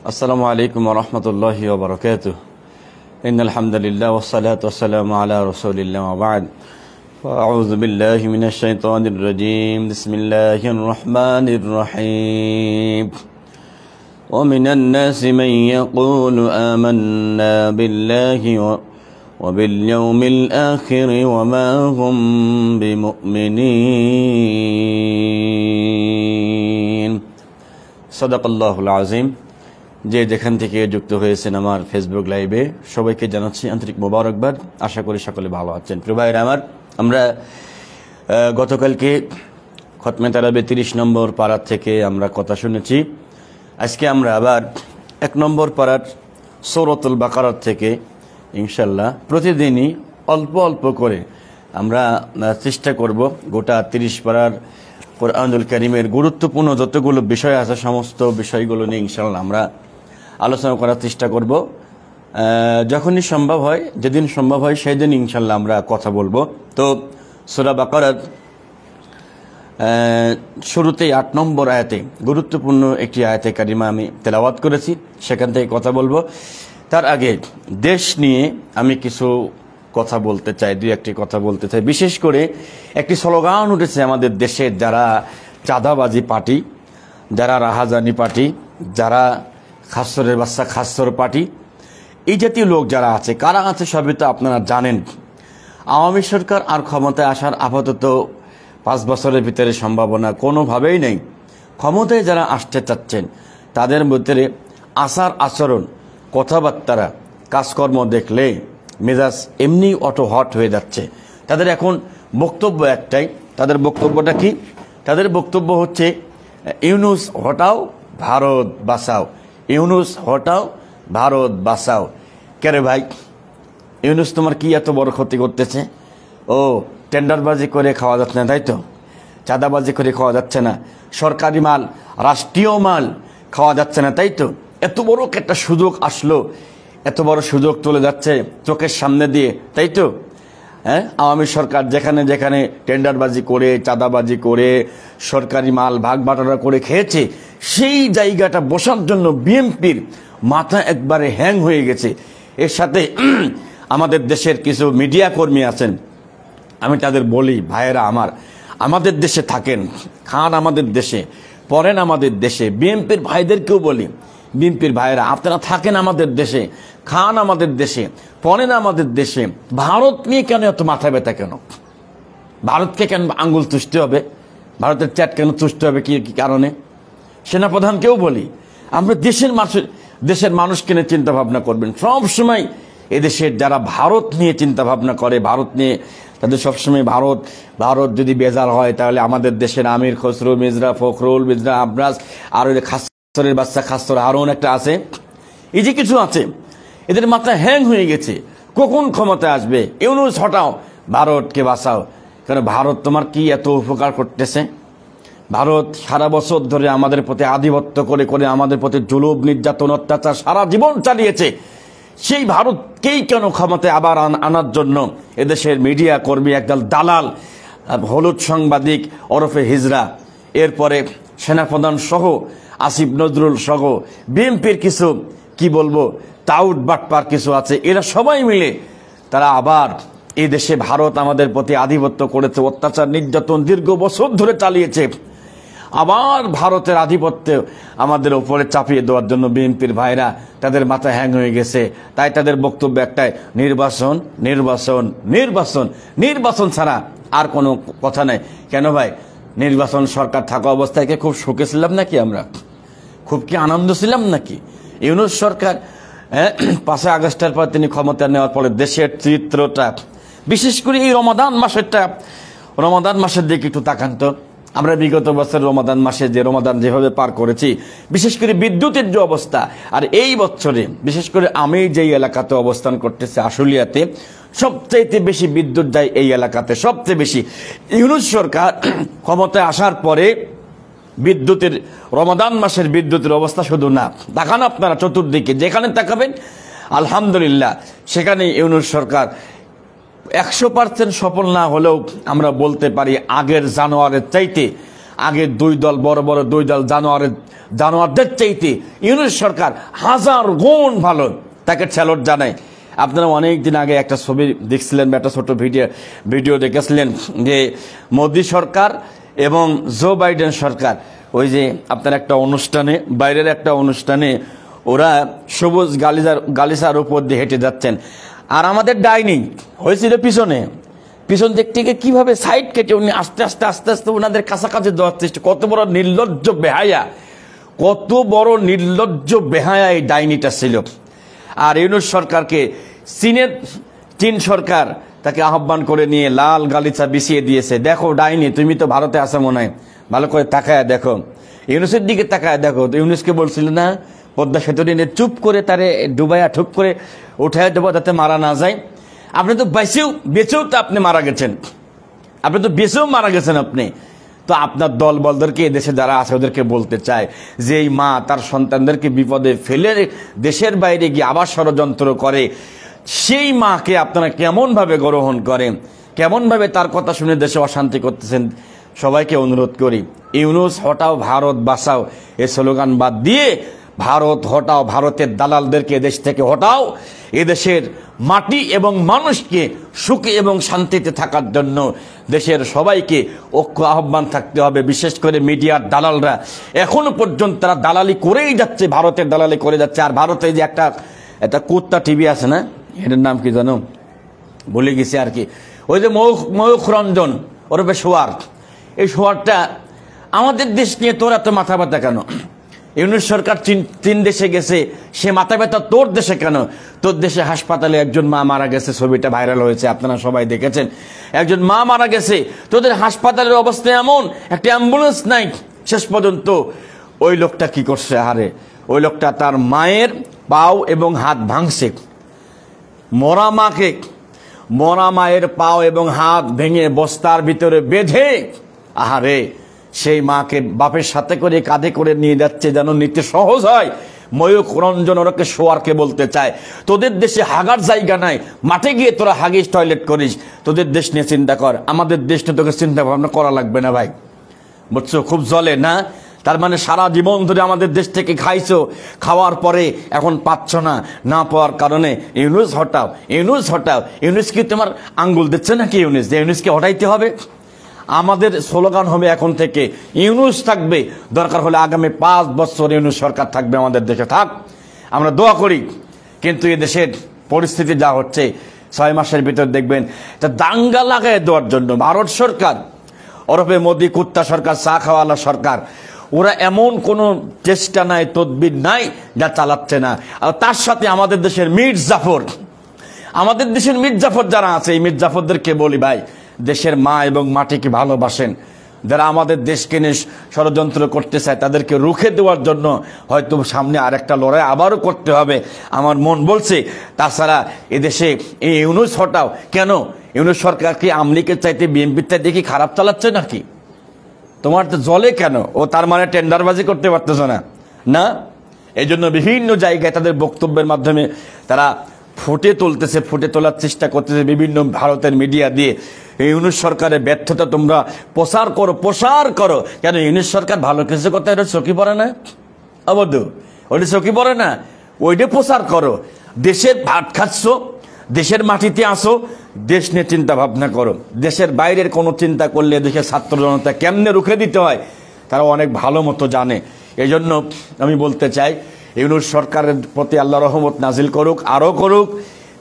আসসালামু আলাইকুম ওয়া রাহমাতুল্লাহি ওয়া বারাকাতুহু। ইন্নাল হামদুলিল্লাহ ওয়াস সালাতু ওয়াস সালামু আলা রাসূলিল্লাহ ওয়া বা'দ। আউযু বিল্লাহি মিনাশ শাইতানির রাজীম। বিসমিল্লাহির রাহমানির রাহিম। ওয়া মিনান নাসি মান ইয়াকুলু আমান্না বিল্লাহি ওয়া বিল ইয়াউমিল আখির ওয়া মা হুম বিমুমিনিন। সাদাকাল্লাহুল আযীম। যে যেখান থেকে যুক্ত হয়েছেন আমার ফেসবুক লাইভে সবাইকে জানাচ্ছি আন্তরিক মোবারকবাদ। আশা করি সকলে ভালো আছেন। প্রিয় ভাইরা আমার, আমরা গতকালকে খতমে তারাবি 30 নম্বর পারার থেকে আমরা কথা শুনেছি। আজকে আমরা আবার 1 নম্বর পারার সূরাতুল বাকারা থেকে ইনশাআল্লাহ প্রতিদিনই অল্প অল্প করে আমরা চেষ্টা করব গোটা 30 পারার কোরআনুল কারীমের গুরুত্বপূর্ণ যতগুলো বিষয় আছে সমস্ত বিষয়গুলো নিয়ে ইনশাআল্লাহ আমরা আলোচনা করার চেষ্টা করব। যখনই সম্ভব হয়, যেদিন সম্ভব হয় সেই দিন ইনশাআল্লাহ আমরা কথা বলবো। তো সূরা বাকারার শুরুতেই 8 নম্বর আয়াতে গুরুত্বপূর্ণ একটি আয়াতে কারিমা আমি তেলাওয়াত করেছি, সেখান থেকে কথা বলবো। তার আগে দেশ নিয়ে আমি কিছু কথা বলতে চাই, দুই একটি কথা বলতে চাই। বিশেষ করে একটি স্লোগান উঠেছে আমাদের দেশে, যারা চাঁদাবাজি পার্টি, যারা রাহাজানি পার্টি, যারা খাসরের বাচ্চা খাসর পার্টি, এই জাতীয় লোক যারা আছে, কারা আছে সবই তো আপনারা জানেন। আওয়ামী সরকার আর ক্ষমতায় আসার আপাতত 5 বছরের ভিতরে সম্ভাবনা কোনোভাবেই নেই। ক্ষমতায় যারা আসতে চাচ্ছেন তাদের মধ্যে আচার আচরণ, কথাবার্তারা, কাজকর্ম দেখলে মেজাজ এমনি অটো হট হয়ে যাচ্ছে। তাদের এখন বক্তব্য একটাই। তাদের বক্তব্যটা কি? তাদের বক্তব্য হচ্ছে ইউনূস হটাও, ভারত বাঁচাও। ইউনূস হটাও, ভারত বাঁচাও। কেরে ভাই, ইউনূস তোমার কি এত বড় ক্ষতি করতেছে? ও টেন্ডারবাজি করে খাওয়া যাচ্ছে না, তাই তো? চাঁদাবাজি করে খাওয়া যাচ্ছে না, সরকারি মাল, রাষ্ট্রীয় মাল খাওয়া যাচ্ছে না, তাই তো? এত বড় একটা সুযোগ আসলো, এত বড় সুযোগ চলে যাচ্ছে চোখের সামনে দিয়ে, তাই তো? হ্যাঁ, আওয়ামী সরকার যেখানে যেখানে টেন্ডারবাজি করে, চাঁদাবাজি করে, সরকারি মাল ভাগ বাটোয়ারা করে খেয়েছে, সেই জায়গাটা বসার জন্য বিএনপির মাথা একবারে হ্যাং হয়ে গেছে। এর সাথে আমাদের দেশের কিছু মিডিয়া কর্মী আছেন, আমি তাদের বলি, ভাইয়েরা আমার, আমাদের দেশে থাকেন, খান আমাদের দেশে, পড়েন আমাদের দেশে। বিএনপির ভাইদেরকেও বলি, বিএনপির ভাইয়েরা আপনারা থাকেন আমাদের দেশে, খান আমাদের দেশে, পড়েন আমাদের দেশে। ভারত নিয়ে কেন এত মাথা ব্যথা? কেন ভারতকে কেন আঙ্গুল তুষতে হবে? ভারতের চ্যাট কেন তুষতে হবে? কি কারণে? সেনাপ্রধানকেও বলি, আমরা দেশের মানুষকে নিয়ে চিন্তা ভাবনা করবেন। সবসময় এদেশের যারা ভারত নিয়ে চিন্তা ভাবনা করে, ভারত নিয়ে তাদের সবসময় ভারত যদি বেজার হয়, তাহলে আমাদের দেশের আমির খসরু, মির্জা ফখরুল, মির্জা আব্বাস, আর ওই খাসরের বাচ্চা খাসর হারুন একটা আছে, এই যে কিছু আছে, এদের মাথা হ্যাং হয়ে গেছে। কখন ক্ষমতায় আসবে? ইউনূস হটাও, ভারতকে বাঁচাও। কারণ ভারত তোমার কি এত উপকার করতেছে? ভারত সারা বছর ধরে আমাদের প্রতি আধিপত্য করে করে আমাদের প্রতি জুলুম, নির্যাতন, অত্যাচার সারা জীবন চালিয়েছে। সেই ভারতকেই কেন ক্ষমতায় আবার আনার জন্য এদেশের মিডিয়া কর্মী, একদল দালাল, হলুদ সাংবাদিক ওরফে হিজরা, এরপরে সেনাপ্রধান সহ, আসিফ নজরুল সহ, বিএনপির কিছু কি বলবো টাউট বাটপার কিছু আছে, এরা সবাই মিলে তারা আবার এই দেশে ভারত আমাদের প্রতি আধিপত্য করেছে, অত্যাচার নির্যাতন দীর্ঘ বছর ধরে চালিয়েছে, আবার ভারতের আধিপত্য আমাদের উপরে চাপিয়ে দেওয়ার জন্য বিএনপির ভাইরা তাদের মাথা হ্যাং হয়ে গেছে। তাই তাদের বক্তব্য একটাই, নির্বাচন, নির্বাচন, নির্বাচন, নির্বাচন ছাড়া আর কোনো কথা নাই। কেন ভাই, নির্বাচন সরকার থাকা অবস্থায় কি খুব সুখে ছিলাম নাকি? আমরা খুব কি আনন্দ ছিলাম নাকি? ইউনূস সরকার 5 আগস্টের পর তিনি ক্ষমতা নেওয়ার পরে দেশের চিত্রটা, বিশেষ করে এই রমাদান মাসের দিকে একটু তাকান তো। আমরা বিগত বছর রমাদান মাসে যে রমাদান যেভাবে পার করেছি, বিশেষ করে বিদ্যুতের যে অবস্থা, আর এই বছরে বিশেষ করে আমি যেই এলাকাতে অবস্থান করতেছি আশুলিয়াতে, সবচাইতে বেশি বিদ্যুৎ যায় এই এলাকাতে, সবচেয়ে বেশি। ইউনূস সরকার ক্ষমতায় আসার পরে বিদ্যুতের, রমাদান মাসের বিদ্যুতের অবস্থা শুধু না, তাকান আপনারা চতুর্দিকে, যেখানে তাকাবেন আলহামদুলিল্লাহ সেখানে ইউনূস সরকার 100% সফল না হলেও আমরা বলতে পারি আগের জানুয়ারির চাইতে আগে দুই দল বড় বড় দুই দল জানোয়ারদের চাইতে ইউনূস সরকার হাজার গুণ ভালো, তাকে স্যালুট জানাই। আপনারা অনেক দিন আগে একটা ছবি দেখছিলেন, একটা ছোট ভিডিও দেখেছিলেন যে মোদী সরকার এবং জো বাইডেন সরকার, ওই যে আপনার একটা অনুষ্ঠানে, বাইরের একটা অনুষ্ঠানে ওরা সবুজ গালিচার উপর দিয়ে হেঁটে যাচ্ছেন, আর আমাদের ডাইনি হয়েছিল পিছন দিক থেকে কিভাবে সাইড কেটে উনি আস্তে আস্তে আস্তে আস্তে ওনাদের কাছাকাছি দেওয়ার চেষ্টা। কত বড় নির্লজ্জ বেহায়া, কত বড় নির্লজ্জ বেহায়া এই ডাইনিটা ছিল। আর ইউনূস সরকারকে চীন সরকার তাকে আহ্বান করে নিয়ে লাল গালিচা বিছিয়ে দিয়েছে। দেখো ডাইনি, তুমি তো ভারতে আসো মনে হয়, ভালো করে তাকায় দেখো, ইউনূসের দিকে তাকায় দেখো। তো ইউনূসকে বলছিল না পদ্মা সেতু নিয়ে চুপ করে তারে ডুবাইয়া ঠুপ করে উঠায় দেবো যাতে মারা না যায়। আপনি তো বেঁচেও তো আপনি মারা গেছেন, আপনি তো বেঁচেও মারা গেছেন আপনি। তো আপনার দল বলদেরকে এদেশে যারা আছে ওদেরকে বলতে চায় যে এই মা তার সন্তানদেরকে বিপদে ফেলে দেশের বাইরে গিয়ে আবার ষড়যন্ত্র করে, সেই মাকে আপনারা কেমনভাবে গ্রহণ করেন, কেমনভাবে তার কথা শুনে দেশে অশান্তি করতেছেন। সবাইকে অনুরোধ করি, ইউনূস হটাও ভারত বাঁচাও এই স্লোগান বাদ দিয়ে ভারত হটাও, ভারতের দালালদেরকে এদেশ থেকে হটাও, এদেশের মাটি এবং মানুষকে সুখে এবং শান্তিতে থাকার জন্য দেশের সবাইকে ঐক্য আহ্বান থাকতে হবে। বিশেষ করে মিডিয়ার দালালরা এখনো পর্যন্ত তারা দালালি করেই যাচ্ছে, ভারতের দালালি করে যাচ্ছে। আর ভারতে যে একটা কুত্তা টিভি আছে না, এটার নাম কি জানো, ভুলে গেছি আর কি, ওই যে ময়ূখ রঞ্জন ওরফে সোয়ার, এই সোয়ারটা আমাদের দেশ নিয়ে তোর এত মাথা ব্যথা কেন? ইউনূস সরকার চীন দেশে গেছে, সে মাথা ব্যথা তোর দেশে কেন? তোর দেশে হাসপাতালে একজন মা মারা গেছে, ছবিটা ভাইরাল হয়েছে, আপনারা সবাই দেখেছেন। একজন মা মারা গেছে, তোদের হাসপাতালের অবস্থা এমন, একটা অ্যাম্বুলেন্স নাই। শেষ পর্যন্ত ওই লোকটা কি করছে, আরে ওই লোকটা তার মায়ের পাও এবং হাত ভাঙছে। মরা মায়ের পাও এবং হাত ভেঙে বস্তার ভিতরে বেঁধে, আহারে সেই মাকে বাপের সাথে করে কাঁধে করে নিয়ে যাচ্ছে যেন নিতে সহজ হয়। ময়ূখ রঞ্জন ওরকে সোয়ারকে বলতে চায়, তোদের দেশে হাগার জায়গা নাই, মাঠে গিয়ে তোরা হাগিস টয়লেট করিস, তোদের দেশ নিয়ে চিন্তা কর, আমাদের দেশ নিয়ে তোকে চিন্তা ভাবনা করা লাগবে না ভাই। বুঝছো, খুব জলে না? তার মানে সারা জীবন ধরে আমাদের দেশ থেকে খাইছো, খাওয়ার পরে এখন পাচ্ছ না পাওয়ার কারণে ইউনূস হটাও। ইউনূস কি তোমার আঙ্গুল দিচ্ছে নাকি? ইউনূসকে হটাইতে হবে। আমাদের স্লোগান হবে এখন থেকে ইউনূস থাকবে, দরকার হলে আগামী 5 বছর ইউনূস সরকার থাকবে আমাদের দেশে, থাক, আমরা দোয়া করি। কিন্তু এই দেশের পরিস্থিতি যা হচ্ছে, 6 মাসের ভিতর দেখবেন তা দাঙ্গা লাগায় দেওয়ার জন্য ভারত সরকার ওরফে মোদী কুত্তা সরকার, চা খাওয়ালা সরকার, ওরা এমন কোনো চেষ্টা নাই, তদবির নাই যা চালাচ্ছে না। আর তার সাথে আমাদের দেশের মির্জাফর যারা আছে, এই মির্জাফরদেরকে বলি ভাই, দেশের মা এবং মাটিকে ভালোবাসেন, যারা আমাদের দেশকে নিয়ে ষড়যন্ত্র করতে চায় তাদেরকে রুখে দেওয়ার জন্য হয়তো সামনে আরেকটা লড়াই আবারও করতে হবে, আমার মন বলছে। তাছাড়া এদেশে এই ইউনূস হটাও কেন? ইউনূস সরকার কি আওয়ামী লীগের চাইতে বিএনপির চাইতে কি খারাপ চালাচ্ছে নাকি? তোমার তো জলে কেন? ও তার মানে টেন্ডারবাজি করতে পারতেছ না? এই জন্য বিভিন্ন জায়গায় তাদের বক্তব্যের মাধ্যমে তারা ফুটে তোলার চেষ্টা করতেছে বিভিন্ন ভারতের মিডিয়া দিয়ে। ইউনূস সরকারের ব্যর্থতা তোমরা প্রসার করো। কেন ইউনূস সরকার ভালো কিছু করতে এটা চোখে পড়ে না? অবদ্ধ ওইটা চোখে পড়ে না? ওইটা প্রচার করো। দেশের ভাত খাচ্ছ, দেশের মাটিতে আসো, দেশ নিয়ে চিন্তা ভাবনা করো। দেশের বাইরের কোনো চিন্তা করলে দেশের ছাত্র জনতা কেমনে রুখে দিতে হয় তারা অনেক ভালো মতো জানে। এই জন্য আমি বলতে চাই, ইউনূস সরকারের প্রতি আল্লাহ রহমত নাজিল করুক, আরও করুক,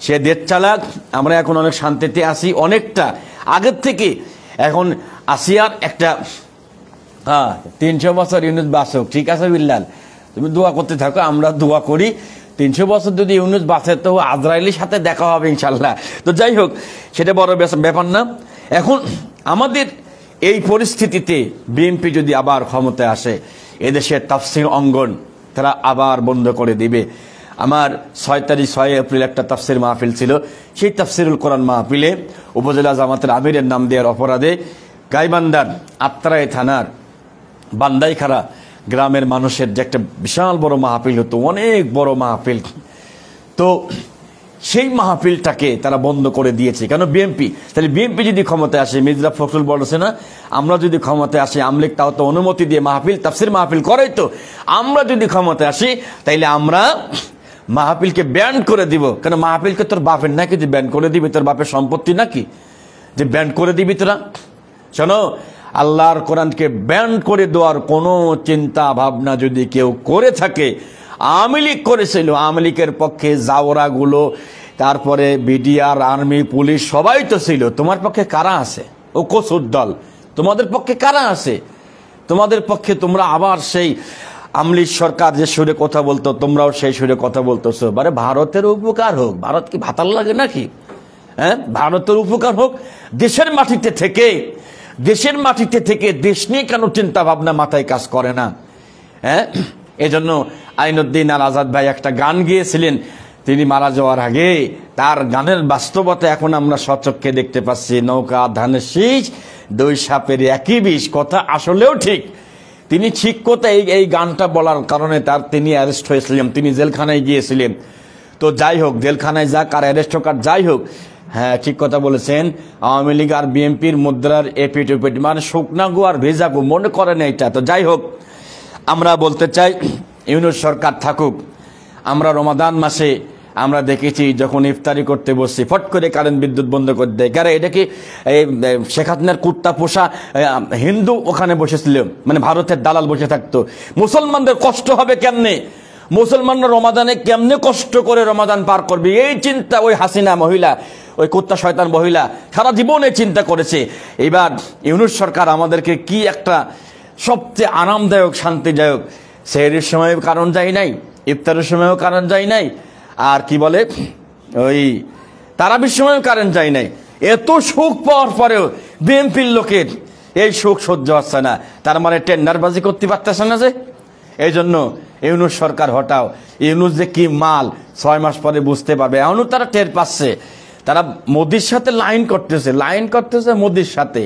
সে দেশ চালাক। আমরা এখন অনেক শান্তিতে আছি, অনেকটা আগের থেকে এখন আসিয়ার একটা 300 বছর ইউনূস বাঁচুক, ঠিক আছে বিল্লাল, তুমি দোয়া করতে থাকো, আমরা দোয়া করি। 300 বছর যদি ইউনূস বাঁচে তো আজরাইলের সাথে দেখা হবে ইনশাল্লাহ। তো যাই হোক, সেটা বড় ব্যাপার না। এখন আমাদের এই পরিস্থিতিতে বিএনপি যদি আবার ক্ষমতায় আসে, এদেশের তাফসির অঙ্গন তারা আবার বন্ধ করে দিবে। আমার 6 এপ্রিল একটা তাফসির মাহফিল ছিল, সেই তাফসিরুল কোরআন মাহফিলে উপজেলা জামাতের আমিরের নাম দেওয়ার অপরাধে গাইবান্ধার আত্রাই থানার বান্দাইখারা গ্রামের মানুষের যে একটা বিশাল বড় মাহফিল হতো, অনেক বড় মাহফিল, তো সেই মাহফিলটাকে তারা বন্ধ করে দিয়েছে। কেন? বিএনপি। তাহলে বিএনপি যদি ক্ষমতায় আসে, মির্জা ফখরুল বলেছে না আমরা যদি ক্ষমতায় আসি, আমলিক তাও তো অনুমতি দিয়ে মাহফিল তাফসির মাহফিল করাই তো। আমরা যদি ক্ষমতায় আসি তাইলে আমরা মাহফিলকে ব্যান করে দিব। কেন মাহফিলকে তোর বাপের নাকি যে ব্যান করে দিবি? তোর বাপের সম্পত্তি নাকি যে ব্যান করে দিবি তোরা? শোনো, আল্লাহর কোরআনকে ব্যান করে দেওয়ার কোনো চিন্তা ভাবনা যদি কেউ করে থাকে, আওয়ামী লীগ করেছিল। আওয়ামী লীগের পক্ষে জাওরাগুলো, তারপরে বিডিআর, আর্মি, পুলিশ সবাই তো ছিল। তোমার পক্ষে কারা আছে? ও কসুর দল, তোমাদের পক্ষে কারা আছে? তোমাদের পক্ষে তোমরা আবার সেই আমলিগ সরকার যে সুরে কথা বলতো, তোমরাও সেই সুরে কথা বলতেছো। মানে ভারতের উপকার হোক, ভারত কি ভাতার লাগে নাকি? হ্যাঁ, ভারতের উপকার হোক। দেশের মাটিতে থেকে দেশ নিয়ে কেন চিন্তা ভাবনা মাথায় কাজ করে না? হ্যাঁ, এজন্য আইনুদ্দিন আল আজাদ ভাই একটা গান গিয়েছিলেন তিনি মারা যাওয়ার আগে। তার গানের বাস্তবতা এখন আমরা সচক্ষে দেখতে পাচ্ছি। নৌকা ধানের শীষ, দুই সাপের একই বিষ। কথা আসলেও ঠিক। তিনি ঠিক কথা এই গানটা বলার কারণে তিনি অ্যারেস্ট হয়েছিলেন, তিনি জেলখানায় গিয়েছিলেন। তো যাই হোক, জেলখানায় যাক আর অ্যারেস্ট হোক আর যাই হোক, হ্যাঁ ঠিক কথা বলেছেন। আওয়ামী লীগ আর বিএনপির মুদ্রার এপিট ওপিট, মানে শুকনা গো আর ভেজা গো, মনে করেন এটা। তো যাই হোক, আমরা বলতে চাই ইউনূস সরকার থাকুক। আমরা রমাদান মাসে আমরা দেখেছি যখন ইফতারি করতে বসছি ফট করে কারেন্ট বিদ্যুৎ বন্ধ করে দেয়। কারণ এটা কি শেখ হাসিনার কুত্তা পোষা হিন্দু ওখানে বসেছিল, মানে ভারতের দালাল বসে থাকতো। মুসলমানদের কষ্ট হবে কেমনে? মুসলমানরা রমাদানে কেমনে কষ্ট করে রমাদান পার করবে, এই চিন্তা ওই হাসিনা মহিলা, ওই কুত্তা শয়তান মহিলা সারা জীবনে চিন্তা করেছে। এবার ইউনূস সরকার আমাদেরকে কি একটা সবচেয়ে আরামদায়ক শান্তিদায়ক, সেহরির সময়ও কারণ যায় নাই, ইফতারের সময়ও কারণ যায় নাই, আর কি বলে ওই তারাবির সময়ও কারেন্ট যায় নাই। এত সুখ পাওয়ার পরেও বিএনপির লোকের এই সুখ সহ্য হচ্ছে না। তার মানে টেন্ডারবাজি করতে পারতেছে না যে। এই জন্য ইউনূস সরকার হটাও। ইউনূস যে কি মাল 6 মাস পরে বুঝতে পারবে। এখনও তারা টের পাচ্ছে। তারা মোদির সাথে লাইন করতেছে মোদির সাথে।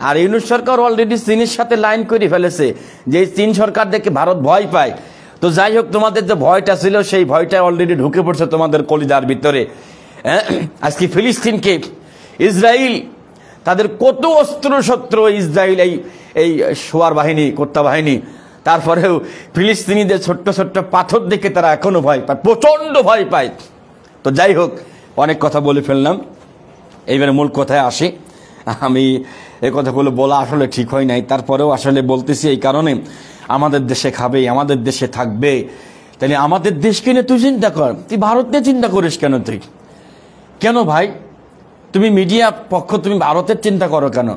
আর ইউনূস সরকার অলরেডি চীনের সাথে লাইন করে ফেলেছে, যে চীন সরকার দেখে ভারত ভয় পায়। তো যাই হোক, তোমাদের যে ভয়টা ছিল সেই ভয়টা অলরেডি ঢুকে পড়ছে তোমাদের কলিজার ভিতরে। আজকে ফিলিস্তিনকে ইসরায়েল তাদের কত অস্ত্র শস্ত্র, ইসরায়েল এই শোয়ার বাহিনী, কুত্তা বাহিনী, তারপরেও ফিলিস্তিনিদের ছোট্ট ছোট্ট পাথর দেখে তারা এখনো ভয় পায়, প্রচন্ড ভয় পায়। তো যাই হোক, অনেক কথা বলে ফেললাম, এইবারে মূল কথায় আসি। আমি এই কথাগুলো বলা আসলে ঠিক হয় নাই, তারপরেও আসলে বলতেছি এই কারণে, আমাদের দেশে খাবে, আমাদের দেশে থাকবে, তাহলে আমাদের দেশকে নিয়ে তুই চিন্তা কর। তুই ভারত নিয়ে চিন্তা করিস কেন? তুই কেন ভাই? তুমি মিডিয়া পক্ষ, তুমি ভারতের চিন্তা করো কেন?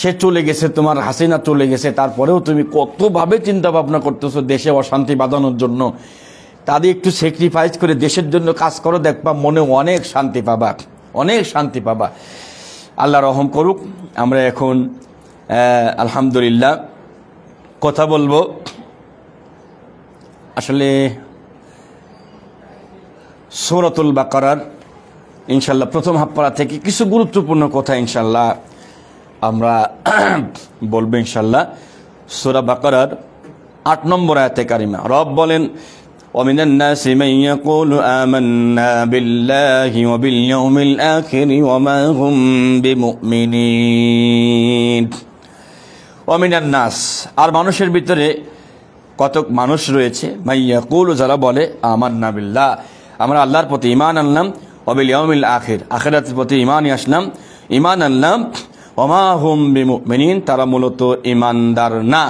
সে চলে গেছে, তোমার হাসিনা চলে গেছে, তারপরেও তুমি কতভাবে চিন্তা ভাবনা করতেছো দেশে অশান্তি বাঁধানোর জন্য। তাদের একটু স্যাক্রিফাইস করে দেশের জন্য কাজ করো, দেখবা মনে অনেক শান্তি পাবা, অনেক শান্তি পাবা। আল্লাহ রহম করুক। আমরা এখন আলহামদুলিল্লাহ কথা বলবো আসলে সূরাতুল বাকারার ইনশাল্লাহ প্রথম হাপ্পারা থেকে কিছু গুরুত্বপূর্ণ কথা ইনশাল্লাহ আমরা বলবো ইনশাল্লাহ। সূরা বাকারার 8 নম্বর আয়াতে কারিমা রব বলেন, ومن الناس من يقول آمنا بالله وباليوم الآخر وما هم بمؤمنين। ومن الناس, আর মানুষের ভিতরে কতক মানুষ রয়েছে, মান ইয়াকুলু, যারা বলে আমান্না বিল্লাহ, আমরা আল্লাহর প্রতি ঈমান আনলাম, ওয়া বিল ইয়াউমিল আখির, আখিরাতের প্রতি ঈমান আসলাম, ঈমান আনলাম, ওয়া মা হুম বিমুমিনিন, তারা মূলত ঈমানদার না।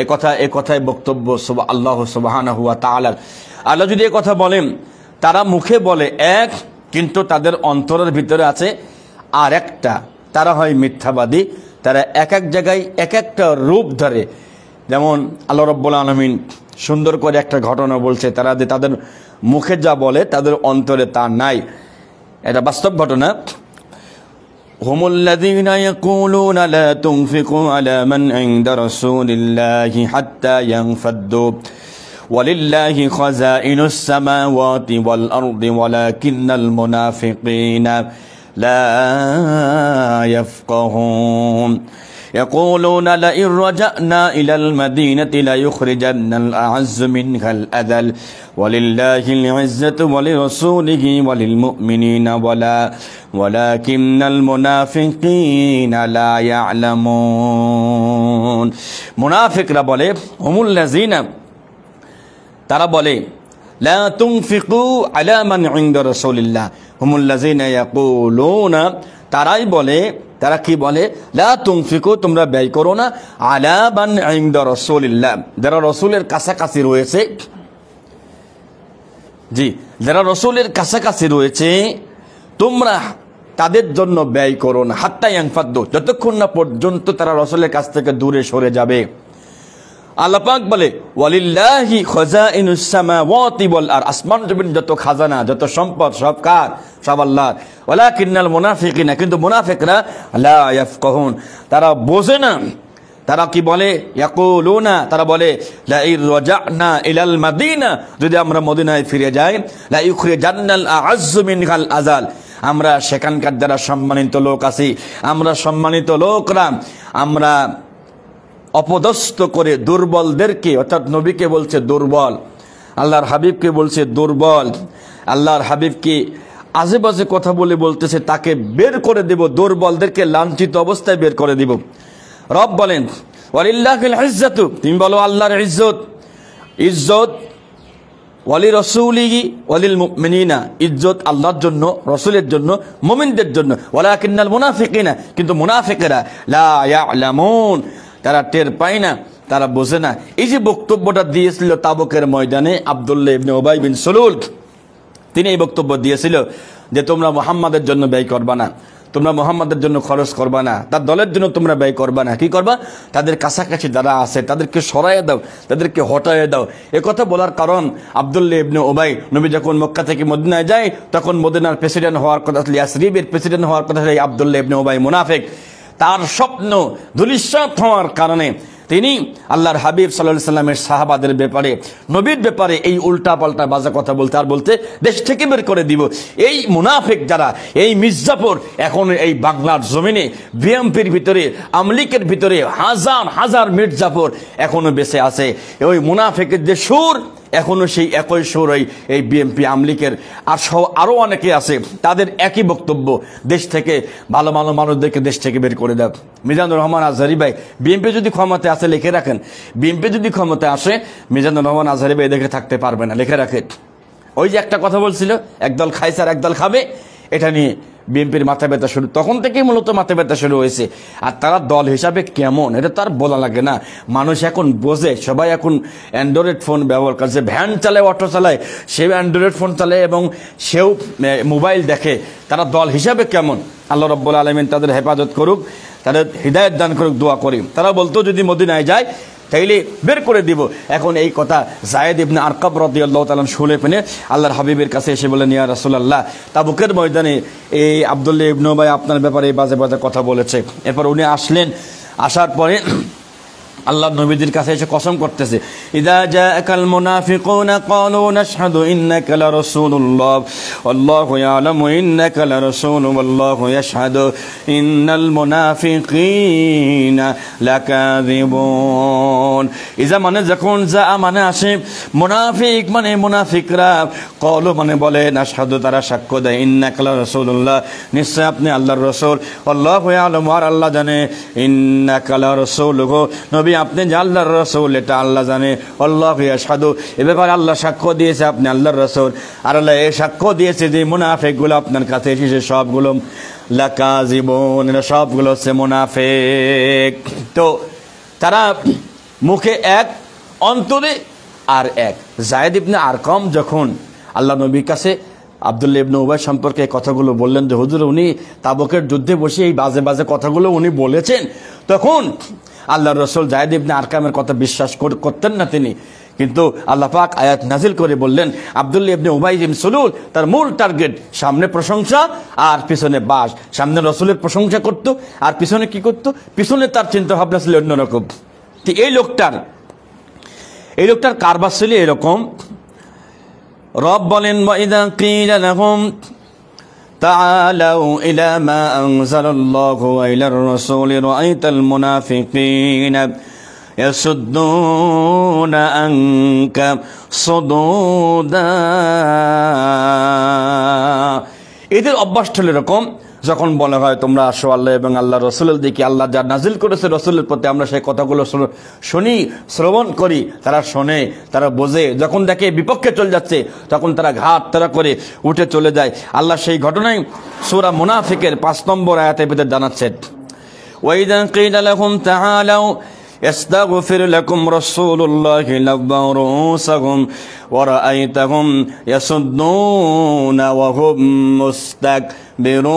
এ কথায় বক্তব্য আল্লাহ সুবহানাহু ওয়া তাআলা। আল্লাহ যদি এ কথা বলেন, তারা মুখে বলে এক, কিন্তু তাদের অন্তরের ভিতরে আছে আর একটা। তারা হয় মিথ্যাবাদী, তারা এক এক জায়গায় এক একটা রূপ ধরে। যেমন আল্লাহ রাব্বুল আলামিন সুন্দর করে একটা ঘটনা বলছে, তারা যে তাদের মুখে যা বলে তাদের অন্তরে তা নাই। এটা বাস্তব ঘটনা। هم الذين يقولون لا تنفقوا على من عند رسول الله حتى ينفضوا ولله خزائن السماوات والأرض ولكن المنافقين لا يفقهون। يقولون لئن رجعنا إلى المدينة ليخرجن الأعز منها الأذل ولله العزة ولرسوله وللمؤمنين ولكن المنافقين لا يعلمون মুনাফিকরা বলে হুমুল লাযিনা, তারা বলে লা তুনফিকু আলা মান ইনদা রাসূলিল্লাহ, হুমুল লাযিনা ইয়াকুলুনা, তারাই বলে, তারা কি বলে, লা তুনফিকু, তোমরা ব্যয় করো না, আলা মান ইনদা রাসূলিল্লাহ, যারা রাসূলের কাছাকাছি রয়েছে, জি যারা রাসূলের কাছাকাছি রয়েছে তোমরা তাদের জন্য ব্যয় করো না, হাত্তা ইয়ানফাদ্দু, যতক্ষণ না পর্যন্ত তারা রাসূলের কাছ থেকে দূরে সরে যাবে। আল্লাহ পাক বলে ওয়ালিল্লাহি খাযাইনুস সামাওয়াতি ওয়াল আরদ, আসমান জমিন যত খাজানা যত সম্পদ সব কার? সব আল্লাহর। ওয়ালাকিন্নাল মুনাফিকিনা, কিন্তু মুনাফিকরা লা ইয়াফকাহুন, তারা বোঝে না। তারা কি বলে? ইয়াকুলুনা, তারা বলে লাইন রাজানা ইলাল মাদিনা, যদি আমরা মদিনায় ফিরে যাই, লা ইউখরিজান্নাল আ'আজ্জু মিনহাল আযাল, আমরা সেখানকার যারা সম্মানিত লোক আছি, আমরা সম্মানিত লোকরা আমরা অপদস্থ করে দুর্বলদেরকে, অর্থাৎ নবীকে বলছে দুর্বল, আল্লাহর হাবিবকে বলছে দুর্বল, আল্লাহর হাবিবকে আজে বাজে কথা বলে বলতেছে তাকে বের করে দেব, দুর্বলদেরকে লাঞ্ছিত অবস্থায় বের করে দিব। রব বলেন ওয়ালিল্লাহিল ইজ্জাতু, তুমি বলো আল্লাহর ইজ্জত, ইজ্জত ওয়ালি রাসূলিহি ওয়ালিল মুমিনিনা, ইজ্জত আল্লাহর জন্য, রাসূলের জন্য, মুমিনদের জন্য। ওয়ালাকিন্নাল মুনাফিকিনা, কিন্তু মুনাফিকরা লা ইয়ালামুন, তারা টের পায় না, তারা বোঝে না। এই যে বক্তব্যটা দিয়েছিল তাবুকের ময়দানে আব্দুল্লাহ ইবনে উবাই বিন সুলুল, তিনি এই বক্তব্য দিয়েছিল যে তোমরা মুহাম্মাদের জন্য ব্যয় করবা না, তোমরা মুহাম্মাদের জন্য খরচ করবা না, তার দলের জন্য তোমরা ব্যয় করবা না। কি করবা? তাদের কাছাকাছি যারা আছে তাদেরকে সরাইয়ে দাও, তাদেরকে হটাইয়ে দাও। কথা বলার কারণ আব্দুল্লাহ ইবনে উবাই নবী যখন মক্কা থেকে মদিনায় যায় তখন মদিনার প্রেসিডেন্ট হওয়ার কথা ছিল, ইয়াসরিবের প্রেসিডেন্ট হওয়ার কথা ছিল আব্দুল্লাহ ইবনে উবাই মুনাফিক। তার স্বপ্ন ধূলিসাৎ হওয়ার কারণে তিনি আল্লাহর হাবিব সাল্লাল্লাহু আলাইহি সাল্লামের সাহাবাদের ব্যাপারে, নবীর ব্যাপারে এই উল্টা পাল্টা বাজে কথা বলতে আর বলতে দেশ থেকে বের করে দিব। এই মুনাফিক যারা, এই মির্জাপুর এখন এই বাংলার জমিনে বিএমপির ভিতরে, আমলিকের ভিতরে হাজার হাজার মির্জাপুর এখনো বেঁচে আছে। ওই মুনাফিকের যে সুর এখনো সেই একই সুর এই বিএমপি আমলিকের আর সহ আরো অনেকে আছে, তাদের একই বক্তব্য, দেশ থেকে ভালো ভালো মানুষদেরকে দেশ থেকে বের করে দাও। মিজানুর রহমান আজহারি ভাই, বিএমপি যদি ক্ষমতায় আসে লিখে রাখেন, বিএমপি যদি ক্ষমতায় আসে মিজানুর রহমান আজহারি ভাই দেখে থাকতে পারবে না, লিখে রাখেন। ওই যে একটা কথা বলছিল একদল খাইছে আর একদল খাবে, এটা নিয়ে বিএনপির মাথা ব্যথা শুরু, তখন থেকেই মূলত মাথা ব্যথা শুরু হয়েছে। আর তারা দল হিসাবে কেমন এটা তার বলা লাগে না, মানুষ এখন বোঝে। সবাই এখন অ্যান্ড্রয়েড ফোন ব্যবহার করছে, ভ্যান চালায়, অটো চালায়, সেও অ্যান্ড্রয়েড ফোন চালায় এবং সেও মোবাইল দেখে। তারা দল হিসাবে কেমন, আল্লাহ রাব্বুল আলামিন তাদের হেফাজত করুক, তাদের হিদায়াত দান করুক, দোয়া করি। তারা বলতো যদি মদিনায় যায় তাইলে বের করে দিব। এখন এই কথা যায়েদ ইবনে আরকাম রাদিয়াল্লাহু তাআলা শুনে পেনে আল্লাহর হাবিবের কাছে এসে বলেন, ইয়া রাসূলুল্লাহ, তাবুকের ময়দানে এই আব্দুল্লাহ ইবনে উবাই আপনার ব্যাপারে এই বাজে বাজে কথা বলেছে। এরপর উনি আসলেন, আসার পরে আল্লাহ নবীদের কাছে এসে কসম করতেছে, ইযা জাআকাল মুনাফিকুনা ক্বালু নাশহাদু ইন্নাকা লারাসূলুল্লাহ ওয়াল্লাহু ইয়ালামু ইন্নাকা লারাসূলু ওয়াল্লাহু ইয়াশহাদু ইন্নাল মুনাফিকিনা লাকাযিবুন। ইযা মানে যখন, যা মানে আসে, মুনাফিক মানে মুনাফিকরা, ক্বালু মানে বলে, নাশহাদু তারা সাক্ষ্য দেয়, ইন্নাকা লারাসূলুল্লাহ নিশ্চয় আপনি আল্লাহর রাসূল, ওয়াল্লাহু ইয়ালামু আর আল্লাহ জানে, ইন্নাকা লারাসূলুহু নবী আপনি যে আল্লাহর রাসূল এটা আল্লাহ জানে, আল্লাহু ইয়াশহাদু এ ব্যাপারে আল্লাহ সাক্ষ্য দিয়েছে আপনি আল্লাহর রাসূল। আর আল্লাহ এই সাক্ষ্য দিয়েছে যে মুনাফিকগুলো আপনার কাছে এসেছে সবগুলো লাকাযিবুন, এরা সবগুলো হচ্ছে মুনাফিক। তো তারা মুখে এক, অন্তরে আর এক। যায়েদ ইবনে আরকাম যখন আল্লাহ নবীর কাছে আব্দুল্লাহ ইবনে উবাই সম্পর্কে কথাগুলো বললেন যে হুজুর উনি তাবুকের যুদ্ধে বসে এই বাজে বাজে কথাগুলো উনি বলেছেন, তখন আল্লাহর রাসূল যায়েদ ইবনে আরকামের কথা বিশ্বাস করতেন না তিনি। কিন্তু আল্লাহ পাক আয়াত নাজিল করে বললেন, আব্দুল্লাহ ইবনে উবাই বিন সুলুল তার মূল টার্গেট সামনে প্রশংসা আর পিছনে বাস। সামনে রাসূলের প্রশংসা করত আর পিছনে কি করত, পিছনে তার চিন্তা ভাবনা ছিল অন্যরকম। ঠিক এই লোকটার কারবার ছিল এরকম। রব বলেন ওয়াইদা কিলা লাহুম, تعالوا إلى ما أنزل الله وإلى الرسول رأيت المنافقين يصدون عنك صدودا এদের অভ্যাসটা এরকম, যখন বলা হয় তোমরা আসো আল্লাহ এবং আল্লাহ রসুলের দিকে, আল্লাহ যা নাজিল করেছে রসুলের প্রতি আমরা সেই কথাগুলো শুনি, শ্রবণ করি, তারা শোনে, তারা বোঝে, যখন দেখে বিপক্ষে চলে যাচ্ছে তখন তারা ঘাট তারা করে উঠে চলে যায়। আল্লাহ সেই ঘটনায় সূরা মুনাফিকের 5 নম্বর আয়াতের ভিতরে জানাচ্ছেন, ওয়াইযা কিলা লাহুম তাআলাউ يستغفر لكم رسول الله لووا رؤوسهم ورأيتهم يصدون وهم مستكبرون।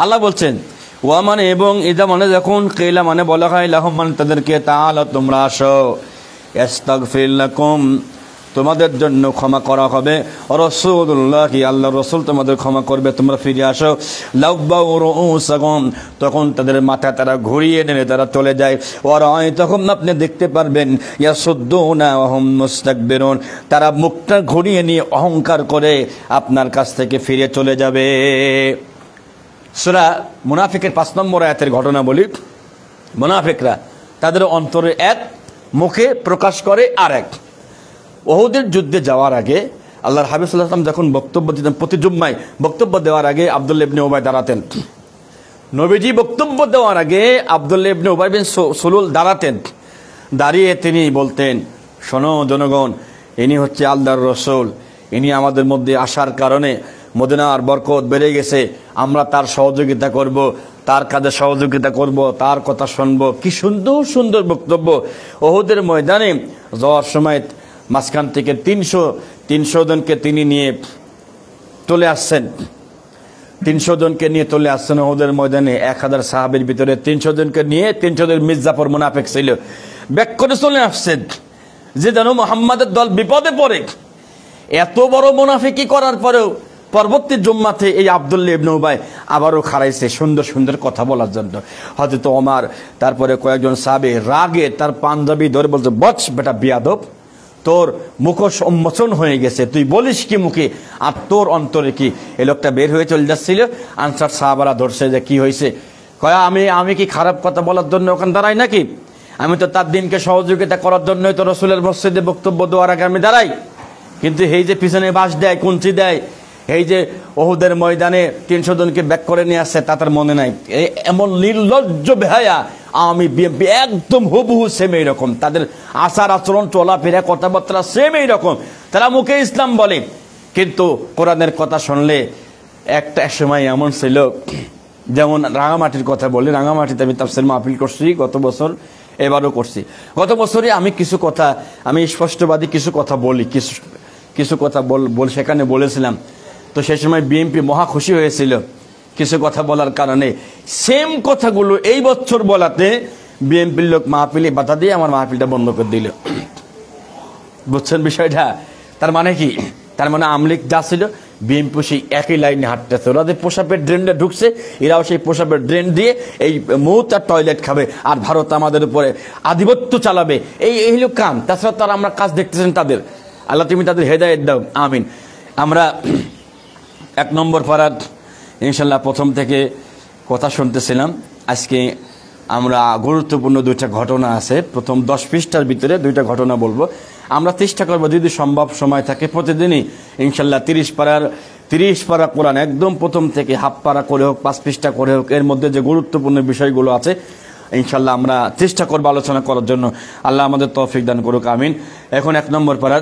আল্লাহ বলছেন ওয়া মানে এবং ইদা মানে যখন কিলা মানে বলা হয় লাহুম মানে তাদেরকে তাআলা তোমরা আসো, ইস্তাগফির লাকুম তোমাদের জন্য ক্ষমা করা হবে, রাসূলুল্লাহ আল্লাহ রাসূল তোমাদের ক্ষমা করবে, তোমরা ফিরে আসো। লাব্বাউ রুউসাকুম তখন তাদের মাথা তারা ঘুরিয়ে নেয়, তারা চলে যায়। তখন আপনি দেখতে পারবেন ইয়াসুদ্দুনা ওয়া হুম মুস্তাকবিরুন তারা মুখটা ঘুরিয়ে নিয়ে অহংকার করে আপনার কাছ থেকে ফিরে চলে যাবে। সূরা মুনাফিকের 5 নম্বর আয়াতের ঘটনা বলি। মুনাফিকরা তাদের অন্তরে এক, মুখে প্রকাশ করে আরেক। ওহুদের যুদ্ধে যাওয়ার আগে আল্লাহর হাবিব সাল্লাল্লাহু আলাইহি ওয়াসাল্লাম যখন বক্তব্য দিতেন, প্রতি জুম্মায় বক্তব্য দেওয়ার আগে আব্দুল্লাহ ইবনে উবাই দাঁড়াতেন। নবীজি বক্তব্য দেওয়ার আগে আব্দুল্লাহ ইবনে উবাই বিন সুলুল দাঁড়াতেন। দাঁড়িয়ে তিনি বলতেন, শোনো জনগণ, ইনি হচ্ছে আল্লাহর রাসূল, ইনি আমাদের মধ্যে আসার কারণে মদিনার বরকত বেড়ে গেছে, আমরা তার সহযোগিতা করব, তার কাজে সহযোগিতা করব, তার কথা শুনবো। কি সুন্দর সুন্দর বক্তব্য। ওহুদের ময়দানে যাওয়ার সময় মাঝখান থেকে 300 জনকে তিনি নিয়ে চলে আসছেন। 300 জনকে নিয়ে চলে আসছেন ওহুদের ময়দানে। 1000 সাহাবীর ভিতরে 300 জনকে নিয়ে 300 জন মির্জাফর মুনাফিক ছিল, ব্যাক করে চলে আসছেন যে যেন মুহাম্মাদের দল বিপদে পড়ে। এত বড় মুনাফিকি করার পরেও পরবর্তী জুম্মাতে এই আব্দুল্লাহ ইবনে উবাই আবারও খাড়াইছে সুন্দর সুন্দর কথা বলার জন্য। হযরত ওমর তারপরে কয়েকজন সাহাবী রাগে তার পাঞ্জাবি ধরে বলছে, বচ বেটা বিয়াদব, তোর মুখোশ উন্মোচন হয়ে গেছে, তুই বলিস কি মুখে, আর তোর অন্তরে কি। এই লোকটা বের হয়ে চলে যাচ্ছিল, আনসার সাহাবারা ধরছে যে কি হয়েছে। কয় আমি কি খারাপ কথা বলার জন্য ওখানে দাঁড়াই নাকি? আমি তো তার দিনকে সহযোগিতা করার জন্যই তো রাসূলের মসজিদে বক্তব্য দেওয়ার আগে আমি দাঁড়াই। কিন্তু এই যে পিছনে বাঁশ দেয়, কুঞ্চি দেয়, এই যে ওহুদের ময়দানে 300 জনকে ব্যাক করে নিয়ে আসছে, তা তার মনে নাই। এমন নির্লজ্জ বেহায়া আমি বিএনপি একদম হুবহু সেম এইরকম, তাদের আচার আচরণ চলাফেরা কথাবার্তা সেম এইরকম। তারা মুখে ইসলাম বলে কিন্তু কোরআনের কথা শুনলে একটা সময় এমন ছিল, যেমন রাঙামাটির কথা বলি। রাঙামাটিতে আমি তাফসীর মাহফিল করছি গত বছর, এবারও করছি। গত বছরে আমি কিছু কথা, আমি স্পষ্টবাদী কিছু কথা বলি, কিছু কথা সেখানে বলেছিলাম। তো সেই সময় বিএনপি মহা খুশি হয়েছিল কিছু কথা বলার কারণে। সেম কথাগুলো এই বছর বলাতে বিএনপির লোক মাহফিলে বাধা দিয়ে আমার মাহফিলটা বন্ধ করে দিল। বুঝছেন বিষয়টা? তার মানে কি? তার মানে আমলিক যা ছিল বিএনপি সেই একই লাইনে হাঁটতেছে। ওরা যে পোশাকের ড্রেনটা ঢুকছে, এরাও সেই পোশাকের ড্রেন দিয়ে এই মুহূর্তে টয়লেট খাবে, আর ভারত আমাদের উপরে আধিপত্য চালাবে। এই লোক কাম। তাছাড়া তারা আমরা কাজ দেখতেছেন তাদের। আল্লাহ তুমি তাদের হেদায়েত দাও, আমিন। আমরা 1 নম্বর পারাত ইনশাল্লাহ প্রথম থেকে কথা শুনতেছিলাম। আজকে আমরা গুরুত্বপূর্ণ 2টা ঘটনা আছে, প্রথম 10 পৃষ্ঠার ভিতরে 2টা ঘটনা বলবো। আমরা চেষ্টা করবো যদি সম্ভব সময় থাকে প্রতিদিনই ইনশাল্লাহ 30 পারা কোরআন একদম প্রথম থেকে হাফ পারা করে হোক, 5 পৃষ্ঠা করে হোক, এর মধ্যে যে গুরুত্বপূর্ণ বিষয়গুলো আছে ইনশাল্লাহ আমরা চেষ্টা করবো আলোচনা করার জন্য। আল্লাহ আমাদের তৌফিক দান করুক, আমিন। এখন 1 নম্বর পারা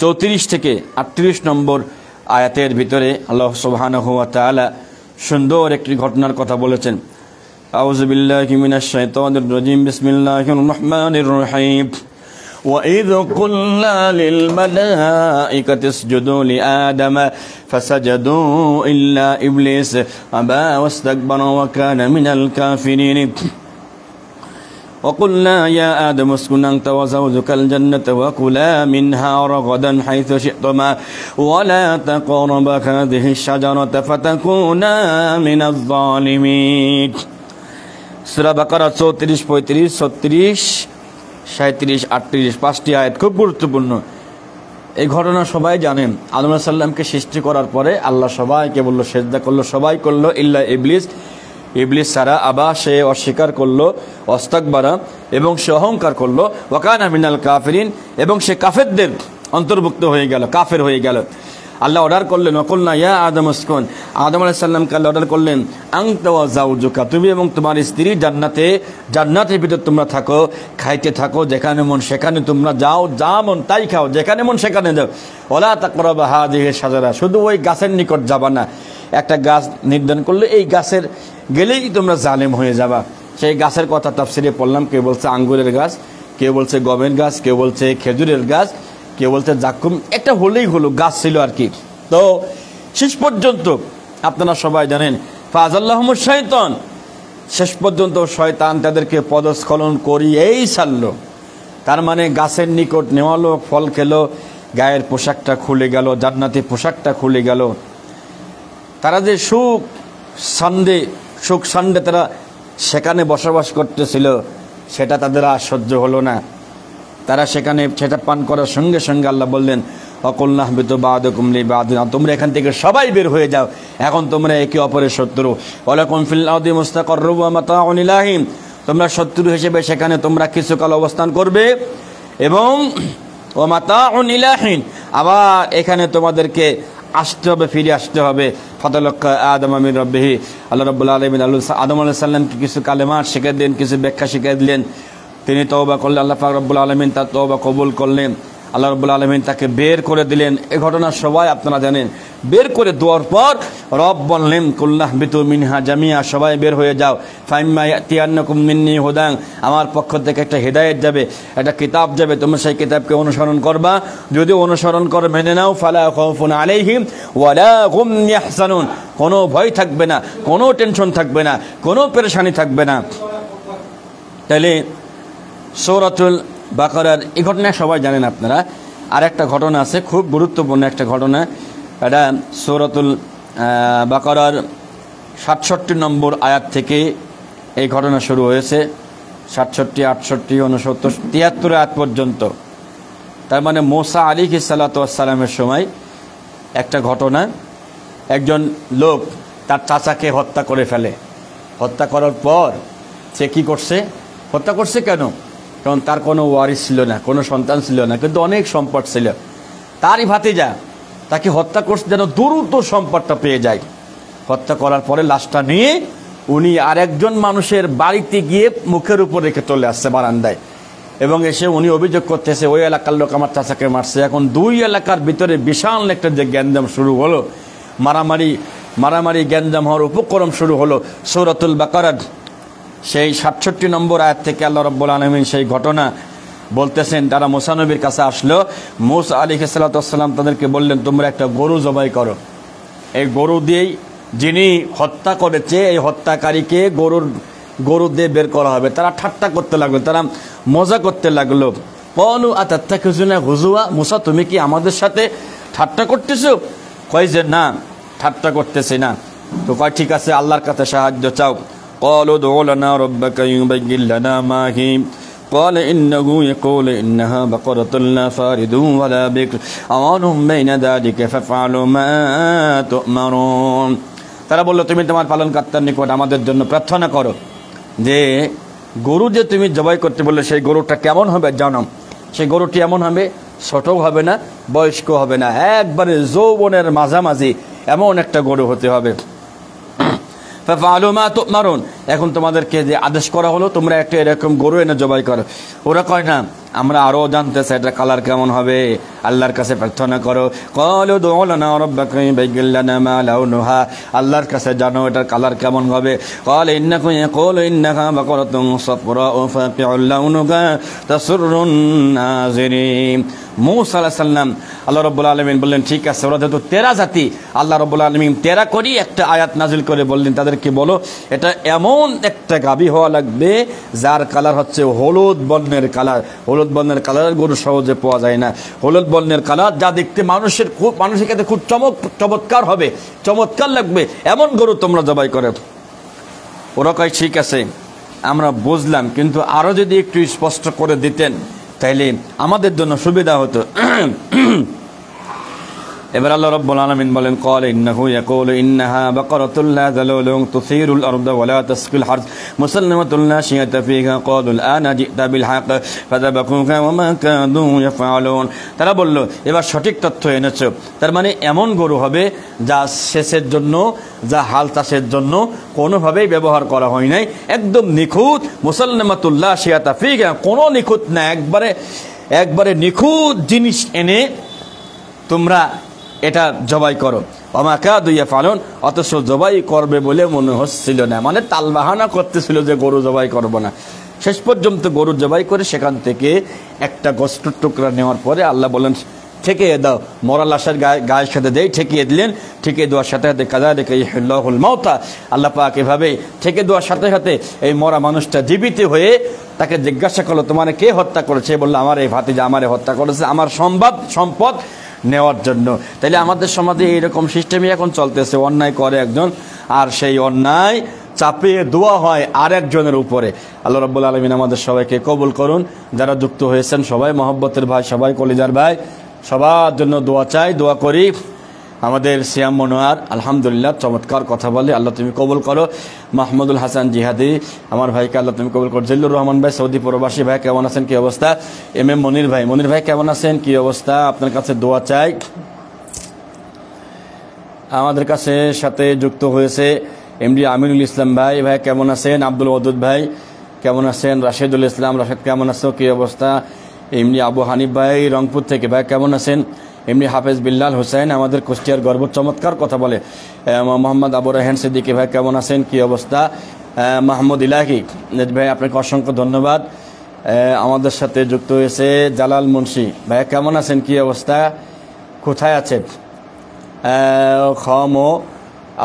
34 থেকে 38 নম্বর আয়াতের ভিতরে আল্লাহ সুবহানাহু ওয়া তাআলা সুন্দর একটি ঘটনার কথা বলেছেন। আউযু বিল্লাহি মিনাশ শাইতানির রাজীম, বিসমিল্লাহির রহমানির রহিম। وَإِذْ قُلْنَا لِلْمَلَائِكَةِ اسْجُدُوا لِآدَمَ فَسَجَدُوا إِلَّا إِبْلِيسَ أَبَى وَاسْتَكْبَرَ وَكَانَ مِنَ الْكَافِرِينَ وَقُلْنَا يَا آدَمُ اسْكُنْ أَنْتَ وَزَوْجُكَ الْجَنَّةَ وَكُلَا مِنْهَا رَغَدًا حَيْثُ شِئْتُمَا وَلَا تَقْرَبَا هَٰذِهِ الشَّجَرَةَ فَتَكُونَا مِنَ الظَّالِمِينَ। সূরা বাকারা 34, 35, 36, 37, 38 5টি আয়াত খুব গুরুত্বপূর্ণ। এই ঘটনা সবাই জানেন। আদম আলাইহিস সালামকে সৃষ্টি করার পরে আল্লাহ সবাইকে বলল, সেজদা করলো, সবাই করলো, ইল্লা ইবলিস। ইবলিস সারা আবা, সে অস্বীকার করলো, অস্তাকবারা, এবং সে অহংকার করলো, ওয়া কানা মিনাল কাফিরিন, এবং সে কাফেরদের অন্তর্ভুক্ত হয়ে গেল, কাফের হয়ে গেল। আল্লাহ অর্ডার করলেন, ওয়াকুলনা ইয়া আদম উসকুন, আদম আলাইহিস সালামকে আল্লাহ অর্ডার করলেন, আনতা ওয়া যাওজুকা, তুমি এবং তোমার স্ত্রী জান্নাতের ভিতর তোমরা থাকো, খাইতে থাকো, যেখানে মন সেখানে তোমরা যাও, যা মন তাই খাও, যেখানে মন সেখানে যাও। ওয়ালা তাকরাবা হাযিহি শাজারা, শুধু ওই গাছের নিকট যাবা না। একটা গাছ নির্ধারণ করলে এই গাছের গেলেই তোমরা জালেম হয়ে যাবা। সেই গাছের কথা তাফসিরে পড়লাম, কেউ বলছে আঙ্গুরের গাছ, কেউ বলছে গমের গাছ, কেউ বলছে খেজুরের গাছ, কেউ বলতে জাক্কুম, একটা হলেই হলো, গাছ ছিল আর কি। তো শেষ পর্যন্ত আপনারা সবাই জানেন, ফাযাল্লাহুমুশ শাইতান, শেষ পর্যন্ত শয়তান তাদেরকে পদস্খলন করিয়েই ছাড়লো। তার মানে গাছের নিকট নেওয়ালো, ফল খেলো, গায়ের পোশাকটা খুলে গেল, জান্নাতি পোশাকটা খুলে গেল। তারা যে সুখ সান্ডে তারা সেখানে বসবাস করতেছিল, সেটা তাদের আর সহ্য হলো না। তারা সেখানে সেটা পান করার সঙ্গে সঙ্গে আল্লাহ বললেন, ওয়াকুলনা ইহবিতু বা'দুকুম লিবা'দিন, তোমরা এখান থেকে সবাই বের হয়ে যাও, এখন তোমরা একে অপরের শত্রু। ওয়ালাকুম ফিল আরদি মুস্তাকাররুম ওয়া মাতাউন ইলা হিন, তোমরা শত্রু হিসেবে সেখানে তোমরা কিছুকাল অবস্থান করবে, এবং ওয়া মাতাউন ইলা হিন, আবার এখানে তোমাদেরকে আসতে হবে, ফিরে আসতে হবে। ফাতালাক্কা আদম মির রাব্বিহি, আল্লাহ রাব্বুল আলামিন আদম আলাইহিস সালামকে কিছু কালেমাত শিখিয়ে দিলেন, কিছু ব্যাখ্যা শিখিয়ে দিলেন। তিনি তওবা করলেন, আল্লাহ পাক রব্বুল আলামিন তার তওবা কবুল করলেন। আল্লাহ রাব্বুল আলামিন তাকে বের করে দিলেন। এই ঘটনা সবাই আপনারা জানেন। বের করে দেওয়ার পর রব বললেন, কুল্লা ইহবিতু মিনহা জামিয়া, সবাই বের হয়ে যাও। ফাইম্মা ইয়াতিয়ান্নাকুম মিন্নি হুদান, আমার পক্ষ থেকে একটা হেদায়েত যাবে, একটা কিতাব যাবে, তোমরা সেই কিতাবকে অনুসরণ করবা। যদি অনুসরণ করে মেনে নাও, ফালা খাউফুন আলাইহিম ওয়ালা হুম ইয়াহজানুন, কোনো ভয় থাকবে না, কোনো টেনশন থাকবে না, কোনো পেরেশানি থাকবে না। তাহলে সূরাতুল বাকারার এই ঘটনা সবাই জানেন আপনারা। আর একটা ঘটনা আছে, খুব গুরুত্বপূর্ণ একটা ঘটনা। এটা সূরাতুল বাকারার 67 নম্বর আয়াত থেকে এই ঘটনা শুরু হয়েছে। 67, 68, 69, 73 আয়াত পর্যন্ত। তার মানে মুসা আলাইহিস সালাতু ওয়াস সালামের সময় একটা ঘটনা। একজন লোক তার চাচাকে হত্যা করে ফেলে। হত্যা করার পর সে কি করছে? হত্যা করছে কেন? কারণ তার কোনো ওয়ারিস ছিল না, কোনো সন্তান ছিল না, কিন্তু অনেক সম্পদ ছিল। তারই ভাতিজা তাকে হত্যা করছে যেন দ্রুত সম্পদটা পেয়ে যায়। হত্যা করার পরে লাশটা নিয়ে উনি আরেকজন মানুষের বাড়িতে গিয়ে মুখের উপর রেখে চলে আসছে বারান্দায়, এবং এসে উনি অভিযোগ করতেছে, ওই এলাকার লোক আমার চাচাকে মারছে। এখন দুই এলাকার ভিতরে বিশাল একটা যে গ্যাঞ্জাম শুরু হলো, মারামারি গ্যাঞ্জাম হওয়ার উপক্রম শুরু হলো। সূরাতুল বাকারার সেই 67 নম্বর আয়াত থেকে আল্লাহ রাব্বুল আলামিন সেই ঘটনা বলতেছেন। তারা মুসা নবীর কাছে আসলো। মুসা আলাইহিস সালাতু ওয়াস সালাম তাদেরকে বললেন, তোমরা একটা গরু জবাই করো। এই গরু দিয়েই যিনি হত্যা করেছে এই হত্যাকারীকে গরু দিয়ে বের করা হবে। তারা ঠাট্টা করতে লাগলো, তারা মজা করতে লাগলো। ক্বালু আতাত্তাখিযুনা হুজুয়া, মুসা তুমি কি আমাদের সাথে ঠাট্টা করতেছো? কয় যে না, ঠাট্টা করতেছি না। তো কয় ঠিক আছে, আল্লাহর কাছে সাহায্য চাও। قالوا ادع لنا ربك يبين لنا ما هي قال إنه يقول إنها بقرة لا فارض ولا بكر عوان بين ذلك فافعلوا ما تؤمرون। তারা বলল, তুমি তোমার পালনকর্তার নিকট আমাদের জন্য প্রার্থনা করো যে গরু যে তুমি জবাই করতে বললে সেই গরুটা কেমন হবে জানো। সেই গরুটি এমন হবে, ছোটও হবে না, বয়স্ক হবে না, একবারে যৌবনের মাঝামাঝি এমন একটা গরু হতে হবে। ফাফআলু মা তু'মারুন, এখন তোমাদেরকে যে আদেশ করা হলো তোমরা একটা এরকম গরু এনে জবাই করো। ওরা কয় না, আমরা আরো জানতে চাই এটা কালার কেমন হবে, আল্লাহর কাছে প্রার্থনা করো। ক্বালু দু'উ লানা রাব্বাকা ইউবাইয়্যিন লানা মা লাউনুহা, আল্লাহর কাছে জানো এটার কালার কেমন হবে। ক্বালা ইন্নাহু ইয়াকুলু ইন্নাহা বাকারাতুন সাফরাউ ফাকিউল লাউনুহা তাসুররুন নাযিরিন। মুসা আলাইহিস সালাম আল্লাহ রাব্বুল আলামিন বললেন, ঠিক আছে, ওরা যেহেতু 13 জাতি, আল্লাহ রাব্বুল আলামিন 13 করি একটা আয়াত নাজিল করে বললেন তাদেরকে বলো এটা এমন একটা গাভী হওয়া লাগবে যার কালার হচ্ছে হলুদ বর্ণের কালার। হলুদ বর্ণের কালার গরু সহজে পাওয়া যায় না। হলুদ বর্ণের কালার যা দেখতে মানুষের কাছে খুব চমৎকার হবে, চমৎকার লাগবে, এমন গরু তোমরা জবাই করো। ওরা কয় ঠিক আছে। আমরা বুঝলাম, কিন্তু আরো যদি একটু স্পষ্ট করে দিতেন তাইলে আমাদের জন্য সুবিধা হতো। এবার আল্লাহ রাব্বুল আলামিন বলেন, ক্বাল ইন্নাহু ইয়াকুলু ইন্নাহা বাকারাতুন লা যালুলুন তুসিরুল আরদা ওয়া লা তাসকিল হারস মুসাল্লামাতুন লা শিয়াতা ফিহা ক্বালুল আনা জিতা বিল হক ফাযাবাকুহা ওয়া মা কানু ইয়াফআলুন। তারা বলল, এবার সঠিক তথ্য এনেছো। তার মানে এমন গরু হবে যা সেচের জন্য, যা হাল চাষের জন্য কোনোভাবেই ব্যবহার করা হয় নাই, একদম নিখুঁত। মুসাল্লামাতুন লা শিয়াতা ফিহা, কোনো নিখুঁত না, একবারে নিখুঁত জিনিস এনে তোমরা এটা জবাই করো। অমাকা দুইয়া ফালন, অথচ জবাই করবে বলে মনে হচ্ছিল না, মানে তালবাহানা করতেছিল যে গরু জবাই করব না। শেষ পর্যন্ত গরু জবাই করে সেখান থেকে একটা গোস্তের টুকরা নেওয়ার পরে আল্লাহ বলেন, ঠেকিয়ে দাও। মরা লাশের গায়ের সাথে দেই, ঠেকিয়ে দিলেন। ঠেকিয়ে দেওয়ার সাথে সাথে কাযালিকা ইহ্লাহুল মাউতা, আল্লাহ পাক এভাবে ঠেকে দেওয়ার সাথে সাথে এই মরা মানুষটা জীবিত হয়ে তাকে জিজ্ঞাসা করলো, তোমার কে হত্যা করেছে? বললো, আমার এই ভাতিজা আমারে হত্যা করেছে আমার সম্পদ নেওয়ার জন্য। তাইলে আমাদের সমাজে এইরকম সিস্টেমই এখন চলতেছে। অন্যায় করে একজন, আর সেই অন্যায় চাপিয়ে দেওয়া হয় আরেকজনের উপরে। আল্লাহ রাব্বুল আলামিন আমাদের সবাইকে কবুল করুন। যারা যুক্ত হয়েছেন সবাই মহব্বতের ভাই, সবাই কলিজার ভাই, সবার জন্য দোয়া চাই, দোয়া করি। আমাদের সিয়াম মনোয়ার আলহামদুলিল্লাহ চমৎকার কথা বলে, আল্লাহ তুমি কবুল করো। মাহমুদুল হাসান জিহাদি আমার ভাইকে আল্লাহ তুমি কবুল করো। জিল্লুর রহমান ভাই সৌদি প্রবাসী ভাই কেমন আছেন, কি অবস্থা? এম মনির ভাই কেমন আছেন, কি অবস্থা? আপনার কাছে দোয়া চাই। আমাদের কাছে সাথে যুক্ত হয়েছে এমডি আমিনুল ইসলাম ভাই কেমন আছেন? আব্দুল ওয়াদুদ ভাই কেমন আছেন? রাশেদুল ইসলাম রাশেদ কেমন আছো, কি অবস্থা? এমনি আবু হানিফ ভাই রংপুর থেকে ভাই কেমন আছেন? এমনি হাফেজ বিল্লাল হোসেন আমাদের কুষ্টিয়ার গর্ব, চমৎকার কথা বলে। মোহাম্মদ আবু রায়হান সিদ্দিকী ভাই কেমন আছেন, কি অবস্থা? মাহমুদ ইলাহি ভাই আপনাকে অসংখ্য ধন্যবাদ। আমাদের সাথে যুক্ত হয়েছে জালাল মুন্সি ভাই কেমন আছেন, কি অবস্থা, কোথায় আছেন? খম ও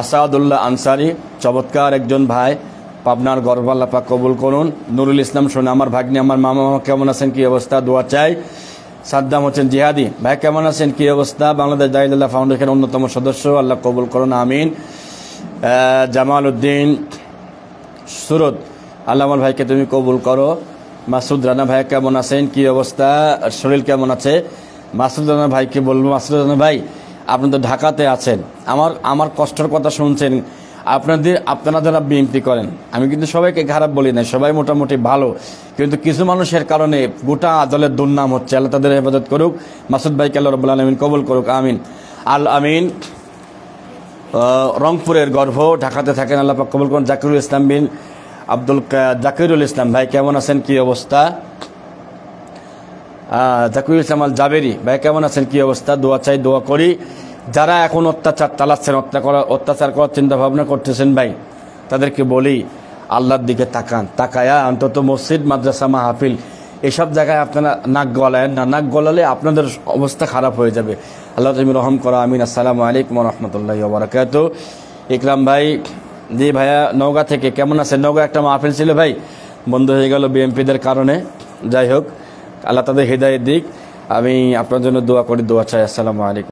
আসাদুল্লাহ আনসারি চমৎকার একজন ভাই, পাবনার গর্ব, আল্লাহ পাক কবুল করুন। নুরুল ইসলাম শোনা আমার ভাগ্নি, আমার মামা কেমন আছেন, কি অবস্থা, দোয়া চাই। সাদ্দাম হোসেন জিহাদি ভাই কেমন আছেন, কি অবস্থা? বাংলাদেশ দায়িদুল্লাহ ফাউন্ডেশনের অন্যতম সদস্য, আল্লাহ কবুল করুন, আমিন। জামাল উদ্দিন সুরত, আল্লাহ আমার ভাইকে তুমি কবুল করো। মাসুদ রানা ভাই কেমন আছেন, কি অবস্থা, শরীর কেমন আছে? মাসুদ রানা ভাইকে বলবো, মাসুদ রানা ভাই আপনি তো ঢাকাতে আছেন, আমার কষ্টের কথা শুনছেন। আপনারা যারা বিএনপি করেন, আমি কিন্তু সবাইকে খারাপ বলি না, সবাই মোটামুটি ভালো, কিন্তু কিছু মানুষের কারণে গোটা দলের দুর্নাম হচ্ছে। আল্লাহ তাদের হেফাজত করুক। মাসুদ ভাইকে আল্লাহ রাব্বুল আলামিন কবুল করুক, আমিন। আল আমিন রংপুরের গর্ভ, ঢাকাতে থাকেন, আল্লাহ পাক কবুল করুন। জাকিরুল ইসলাম বিন জাকিরুল ইসলাম ভাই কেমন আছেন, কি অবস্থা? জাকিরুল ইসলাম আল জাবেরি ভাই কেমন আছেন, কি অবস্থা? দোয়া চাই, দোয়া করি। যারা এখন অত্যাচার চালাচ্ছেন, অত্যাচার করার চিন্তা ভাবনা করতেছেন ভাই, তাদেরকে বলি আল্লাহর দিকে তাকান, তাকায়া অন্তত মসজিদ, মাদ্রাসা, মাহফিল এসব জায়গায় আপনারা নাক গলায়েন না, নাক গলালে আপনাদের অবস্থা খারাপ হয়ে যাবে। আল্লাহ তুমি রহম করো, আমিন। আসসালামু আলাইকুম ওয়া রাহমাতুল্লাহি ওয়া বারাকাতুহু। ইকরাম ভাই জি ভাইয়া নওগাঁ থেকে কেমন আছেন? নওগাঁ একটা মাহফিল ছিল ভাই, বন্ধ হয়ে গেল বিএমপিদের কারণে। যাই হোক, আল্লাহ তাদের হেদায়েত দিক। আমি আপনার জন্য দোয়া করি, দোয়া চাই। আসসালামু আলাইকুম।